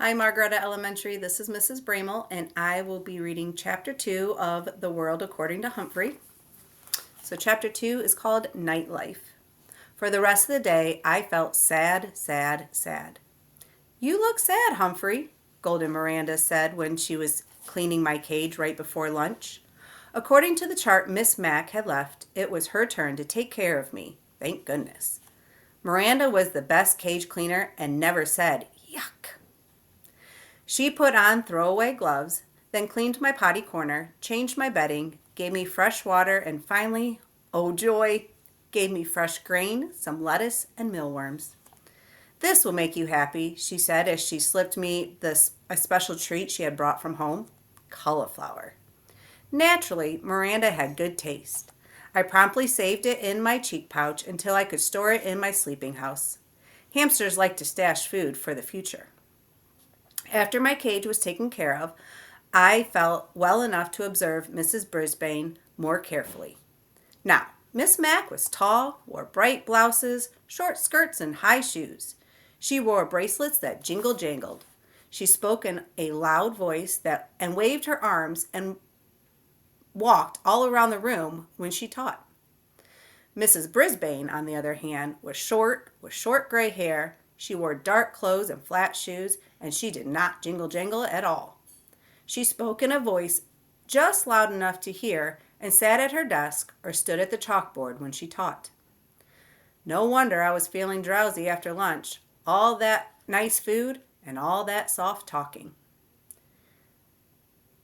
Hi, Margaretta Elementary. This is Mrs. Bramel, and I will be reading Chapter 2 of The World According to Humphrey. So, Chapter 2 is called Nightlife. For the rest of the day, I felt sad, sad, sad. You look sad, Humphrey, Golden Miranda said when she was cleaning my cage right before lunch. According to the chart Miss Mack had left, it was her turn to take care of me. Thank goodness. Miranda was the best cage cleaner and never said, yuck. She put on throwaway gloves, then cleaned my potty corner, changed my bedding, gave me fresh water, and finally, oh joy, gave me fresh grain, some lettuce, and mealworms. This will make you happy, she said as she slipped me a special treat she had brought from home, cauliflower. Naturally, Miranda had good taste. I promptly saved it in my cheek pouch until I could store it in my sleeping house. Hamsters like to stash food for the future. After my cage was taken care of, I felt well enough to observe Mrs. Brisbane more carefully. Now, Miss Mack was tall, wore bright blouses, short skirts, and high shoes. She wore bracelets that jingle-jangled. She spoke in a loud voice and waved her arms and walked all around the room when she taught. Mrs. Brisbane, on the other hand, was short, with short gray hair. She wore dark clothes and flat shoes, and she did not jingle-jangle at all. She spoke in a voice just loud enough to hear and sat at her desk or stood at the chalkboard when she taught. No wonder I was feeling drowsy after lunch. All that nice food and all that soft talking.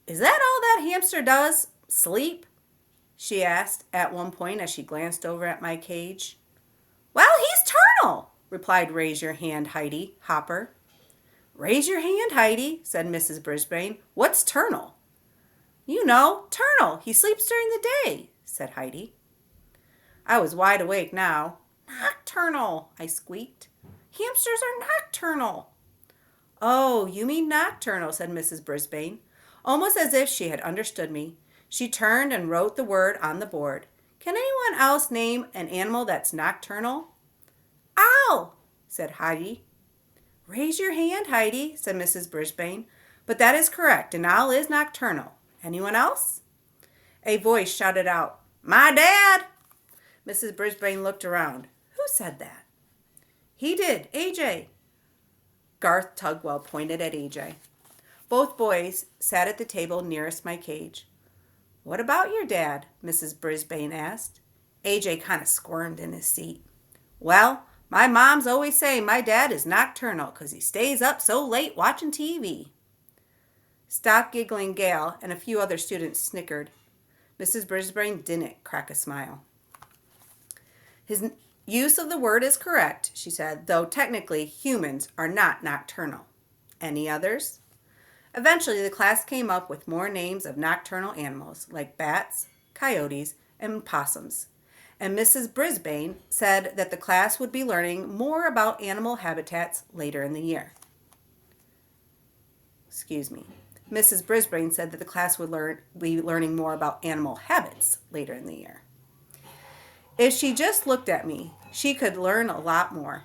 Is that all that hamster does? Sleep? She asked at one point as she glanced over at my cage. Well, he's Turnal, replied Raise Your Hand Heidi, Hopper. Raise your hand, Heidi, said Mrs. Brisbane. What's Turnal? You know, Turnal. He sleeps during the day, said Heidi. I was wide awake now. Nocturnal, I squeaked. Hamsters are nocturnal. Oh, you mean nocturnal, said Mrs. Brisbane. Almost as if she had understood me, she turned and wrote the word on the board. Can anyone else name an animal that's nocturnal? Owl, said Heidi. Raise your hand, Heidi, said Mrs. Brisbane. But that is correct. An owl is nocturnal. Anyone else? A voice shouted out, My dad! Mrs. Brisbane looked around. Who said that? He did, AJ. Garth Tugwell pointed at AJ. Both boys sat at the table nearest my cage. What about your dad? Mrs. Brisbane asked. AJ kind of squirmed in his seat. Well, my mom's always saying my dad is nocturnal 'cause he stays up so late watching TV. Stop giggling, Gail, and a few other students snickered. Mrs. Brisbane didn't crack a smile. His use of the word is correct, she said, though technically humans are not nocturnal. Any others? Eventually, the class came up with more names of nocturnal animals, like bats, coyotes, and possums. And Mrs. Brisbane said that the class would be learning more about animal habitats later in the year. Mrs. Brisbane said that the class would be learning more about animal habits later in the year. If she just looked at me, she could learn a lot more.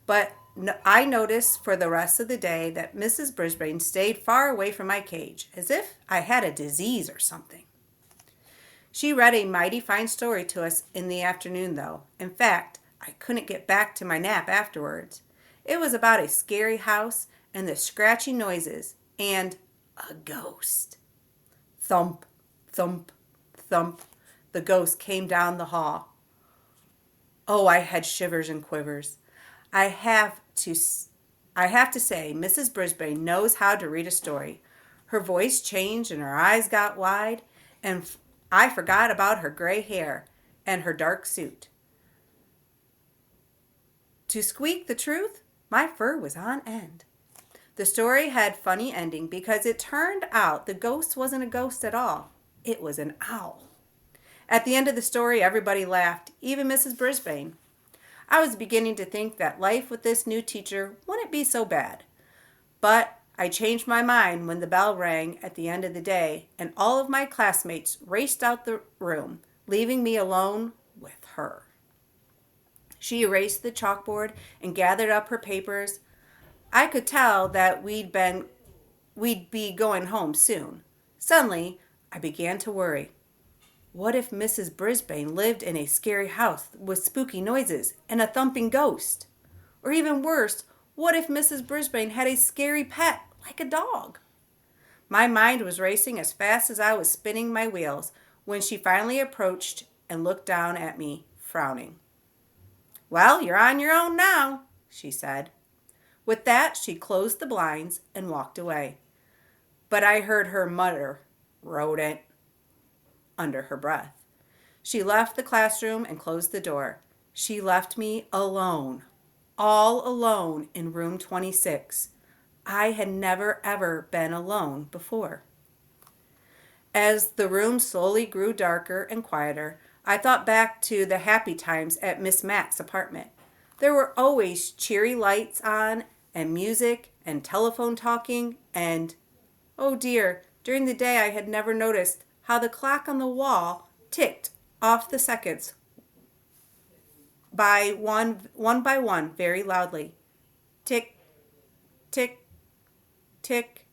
But I noticed for the rest of the day that Mrs. Brisbane stayed far away from my cage, as if I had a disease or something. She read a mighty fine story to us in the afternoon, though. In fact, I couldn't get back to my nap afterwards. It was about a scary house and the scratchy noises and a ghost. Thump, thump, thump. The ghost came down the hall. Oh, I had shivers and quivers. I have to say, Mrs. Brisbane knows how to read a story. Her voice changed and her eyes got wide, and I forgot about her gray hair and her dark suit. To squeak the truth, my fur was on end. The story had funny ending because it turned out the ghost wasn't a ghost at all. It was an owl. At the end of the story, everybody laughed, even Mrs. Brisbane. I was beginning to think that life with this new teacher wouldn't be so bad. But I changed my mind when the bell rang at the end of the day and all of my classmates raced out the room, leaving me alone with her. She erased the chalkboard and gathered up her papers. I could tell that we'd be going home soon. Suddenly, I began to worry. What if Mrs. Brisbane lived in a scary house with spooky noises and a thumping ghost? Or even worse, what if Mrs. Brisbane had a scary pet like a dog? My mind was racing as fast as I was spinning my wheels when she finally approached and looked down at me, frowning. "Well, you're on your own now," she said. With that, she closed the blinds and walked away. But I heard her mutter, "Rodent," under her breath. She left the classroom and closed the door. She left me alone, all alone in room 26. I had never ever been alone before. As the room slowly grew darker and quieter, I thought back to the happy times at Miss Mack's apartment. There were always cheery lights on and music and telephone talking and, oh dear, during the day I had never noticed how the clock on the wall ticked off the seconds by one very loudly. Tick, tick, tick.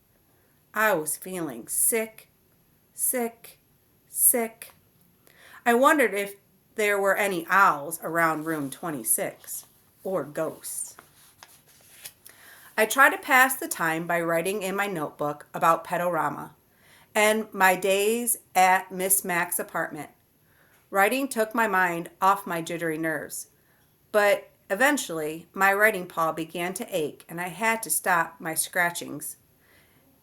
I was feeling sick, sick, sick. I wondered if there were any owls around room 26 or ghosts. I tried to pass the time by writing in my notebook about Pedorama and my days at Miss Mack's apartment. Writing took my mind off my jittery nerves, but eventually my writing paw began to ache and I had to stop my scratchings.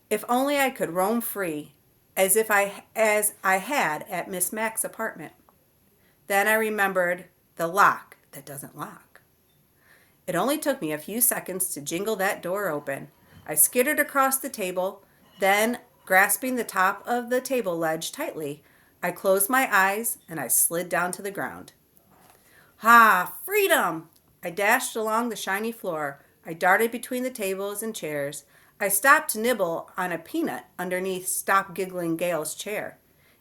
If only I could roam free as I had at Miss Mack's apartment. Then I remembered the lock that doesn't lock. It only took me a few seconds to jingle that door open. I skittered across the table, then, grasping the top of the table ledge tightly, I closed my eyes and I slid down to the ground. Ah, freedom! I dashed along the shiny floor. I darted between the tables and chairs. I stopped to nibble on a peanut underneath Stop Giggling Gail's chair.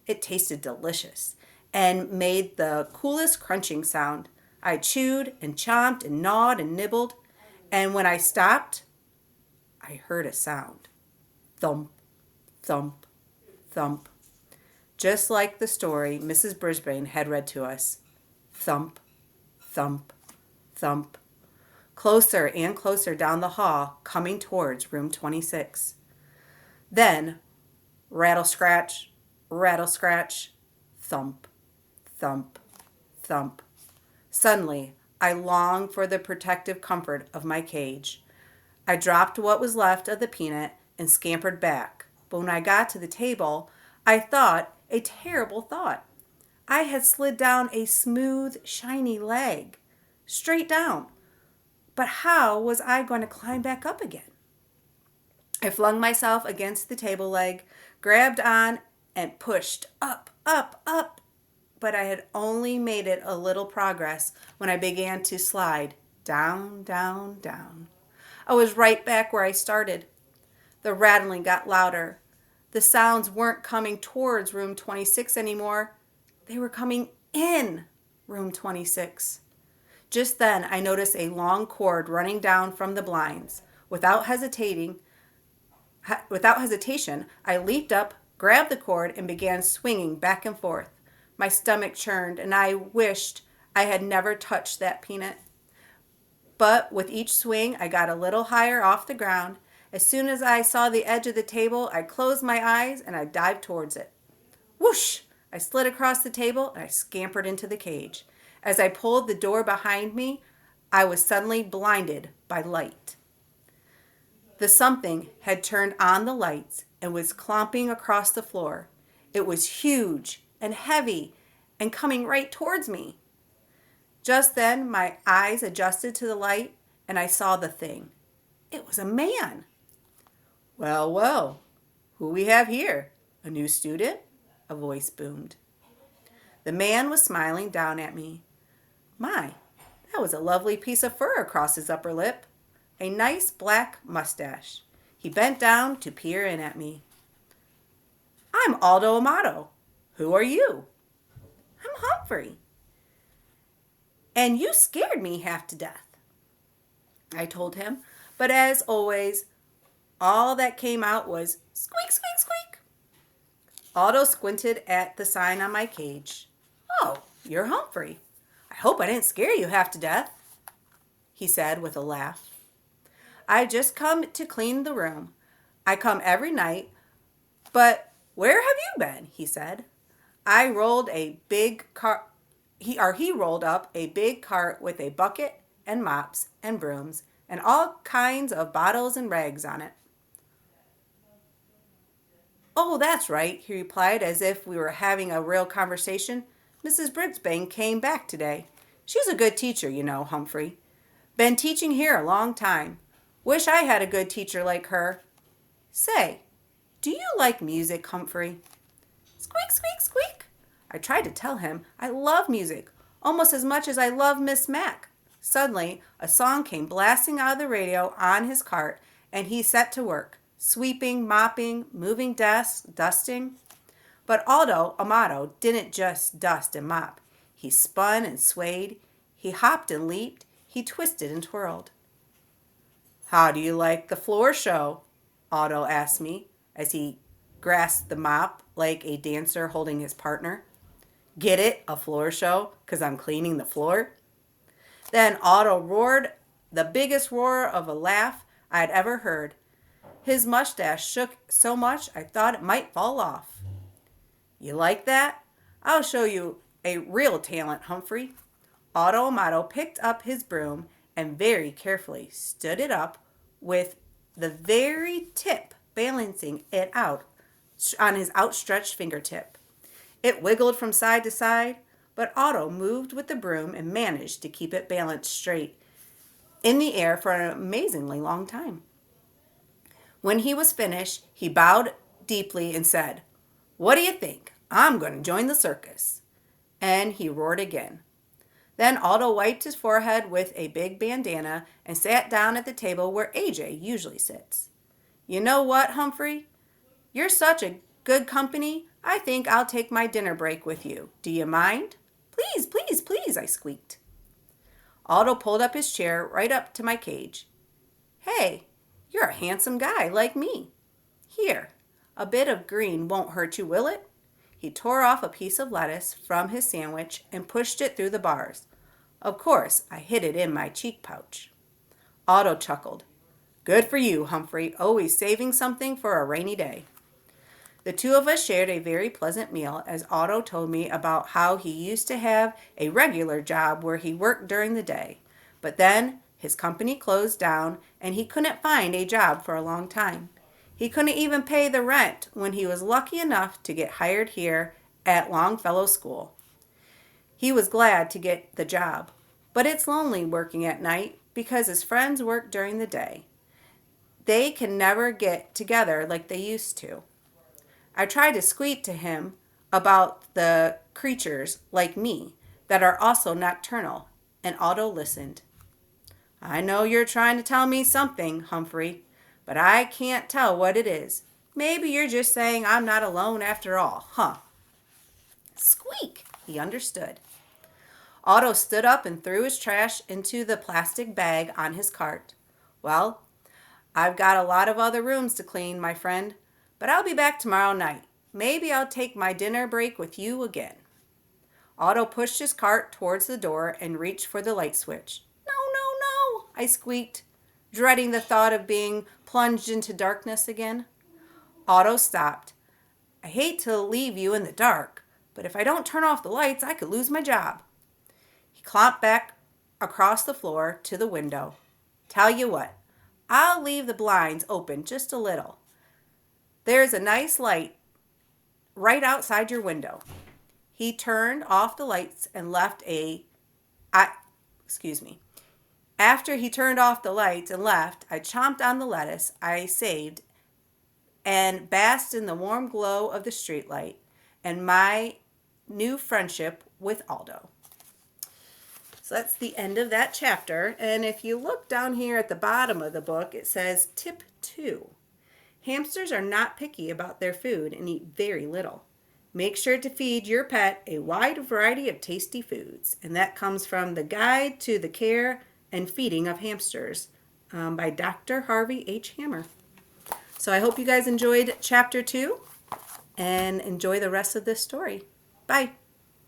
It tasted delicious and made the coolest crunching sound. I chewed and chomped and gnawed and nibbled, and when I stopped, I heard a sound. Thump, thump, thump. Just like the story Mrs. Brisbane had read to us. Thump, thump, thump. Closer and closer down the hall, coming towards room 26. Then, rattle scratch, thump, thump, thump. Suddenly, I longed for the protective comfort of my cage. I dropped what was left of the peanut and scampered back. But when I got to the table, I thought a terrible thought. I had slid down a smooth, shiny leg, straight down. But how was I going to climb back up again? I flung myself against the table leg, grabbed on, and pushed up, up, up. But I had only made it a little progress when I began to slide down, down, down. I was right back where I started. The rattling got louder. The sounds weren't coming towards room 26 anymore. They were coming in room 26. Just then, I noticed a long cord running down from the blinds. Without hesitation, I leaped up, grabbed the cord, and began swinging back and forth. My stomach churned, and I wished I had never touched that peanut. But with each swing, I got a little higher off the ground. As soon as I saw the edge of the table, I closed my eyes and I dived towards it. Whoosh! I slid across the table and I scampered into the cage. As I pulled the door behind me, I was suddenly blinded by light. The something had turned on the lights and was clomping across the floor. It was huge and heavy and coming right towards me. Just then, my eyes adjusted to the light and I saw the thing. It was a man. "Well, well, who we have here? A new student?" a voice boomed. The man was smiling down at me. My, that was a lovely piece of fur across his upper lip. A nice black mustache. He bent down to peer in at me. "I'm Aldo Amato. Who are you?" "I'm Humphrey." "And you scared me half to death," I told him. But as always, all that came out was squeak, squeak, squeak. Otto squinted at the sign on my cage. "Oh, you're Humphrey. I hope I didn't scare you half to death," he said with a laugh. "I just come to clean the room. I come every night, but where have you been?" he said. He rolled up a big cart with a bucket and mops and brooms and all kinds of bottles and rags on it. "Oh, that's right," he replied as if we were having a real conversation. "Mrs. Brisbane came back today. She's a good teacher, you know, Humphrey. Been teaching here a long time. Wish I had a good teacher like her. Say, do you like music, Humphrey?" Squeak, squeak, squeak. I tried to tell him I love music almost as much as I love Miss Mac. Suddenly, a song came blasting out of the radio on his cart, and he set to work, sweeping, mopping, moving desks, dusting. But Aldo Amato didn't just dust and mop. He spun and swayed. He hopped and leaped. He twisted and twirled. "How do you like the floor show?" Otto asked me as he grasped the mop like a dancer holding his partner. "Get it? A floor show? 'Cause I'm cleaning the floor?" Then Otto roared the biggest roar of a laugh I'd ever heard. His mustache shook so much I thought it might fall off. "You like that? I'll show you a real talent, Humphrey." Otto Amato picked up his broom and very carefully stood it up with the very tip balancing it out on his outstretched fingertip. It wiggled from side to side, but Otto moved with the broom and managed to keep it balanced straight in the air for an amazingly long time. When he was finished, he bowed deeply and said, "What do you think? I'm going to join the circus." And he roared again. Then Otto wiped his forehead with a big bandana and sat down at the table where AJ usually sits. "You know what, Humphrey? You're such a good company. I think I'll take my dinner break with you. Do you mind?" "Please, please, please," I squeaked. Otto pulled up his chair right up to my cage. "Hey, you're a handsome guy like me. Here, a bit of green won't hurt you, will it?" He tore off a piece of lettuce from his sandwich and pushed it through the bars. Of course, I hid it in my cheek pouch. Otto chuckled. "Good for you, Humphrey, always saving something for a rainy day." The two of us shared a very pleasant meal as Otto told me about how he used to have a regular job where he worked during the day, but then his company closed down and he couldn't find a job for a long time. He couldn't even pay the rent when he was lucky enough to get hired here at Longfellow School. He was glad to get the job, but it's lonely working at night because his friends work during the day. They can never get together like they used to. I tried to squeak to him about the creatures like me that are also nocturnal, and Otto listened. "I know you're trying to tell me something, Humphrey, but I can't tell what it is. Maybe you're just saying I'm not alone after all, huh?" Squeak! He understood. Otto stood up and threw his trash into the plastic bag on his cart. "Well, I've got a lot of other rooms to clean, my friend, but I'll be back tomorrow night. Maybe I'll take my dinner break with you again." Otto pushed his cart towards the door and reached for the light switch. "No, no, no," I squeaked, dreading the thought of being plunged into darkness again. Otto stopped. "I hate to leave you in the dark, but if I don't turn off the lights, I could lose my job." He clomped back across the floor to the window. "Tell you what, I'll leave the blinds open just a little. There's a nice light right outside your window." He turned off the lights and After he turned off the lights and left, I chomped on the lettuce I saved and basked in the warm glow of the streetlight and my new friendship with Aldo. So that's the end of that chapter. And if you look down here at the bottom of the book, it says tip 2. Hamsters are not picky about their food and eat very little. Make sure to feed your pet a wide variety of tasty foods. And that comes from the Guide to the Care and Feeding of Hamsters by Dr. Harvey H. Hammer. So I hope you guys enjoyed chapter 2 and enjoy the rest of this story. Bye.